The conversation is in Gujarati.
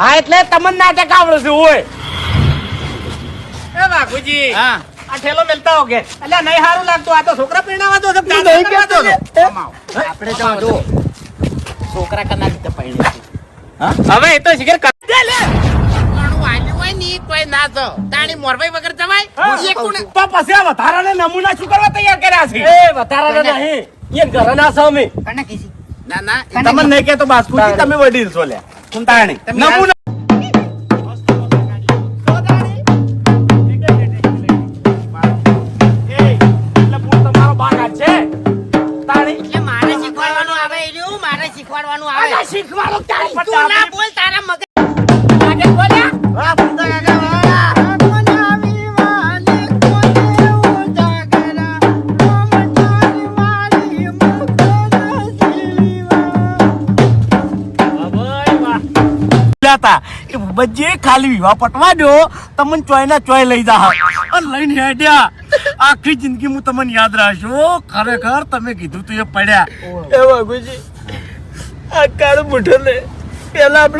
હા એટલે તમને નાટક આવડે છે હોય એ બાપુજી હા આ ઠેલો મેલતા હો કે અલ્યા નહીં સારું લાગતું આ તો છોકરા પરણાવા તો છે નહીં કહેતો ને. આપણે તો જો છોકરા કના રીતે પૈણે હવે એ તો શિખર કર દે લે ઘણું આલ્યું હોય ને તોય ના તો તાણી મોરભાઈ વગર જવાય એ કોણ તો પછી આ વધારાને નમૂના શું કરવા તૈયાર કર્યા છે એ વધારાને નહીં એ ઘરના સામે કને કીધી ના ના તમને નહીં કહેતો બાસ્કુજી તમે વડીલ છો લે તાણી નમૂના એટલે મારે શીખવાડવાનું આવે એનું મારે શીખવાડવાનું આવે શીખવાડો તું ના બોલ તારા મગજ આગળ બોલ્યા કોને આવી વાલી કોને ઉજાગરા મમતાની મારી હતા એ બજે ખાલી વિવાહ પટવા દો તમને ચોય ના ચોય લઈ જા અને લઈને હેડ્યા આખી જિંદગી હું તમને યાદ રાખશો ખરેખર તમે કીધું તું એ પડ્યા એ બાબુજી આ કાળ મુઠો ને પેલા આપણે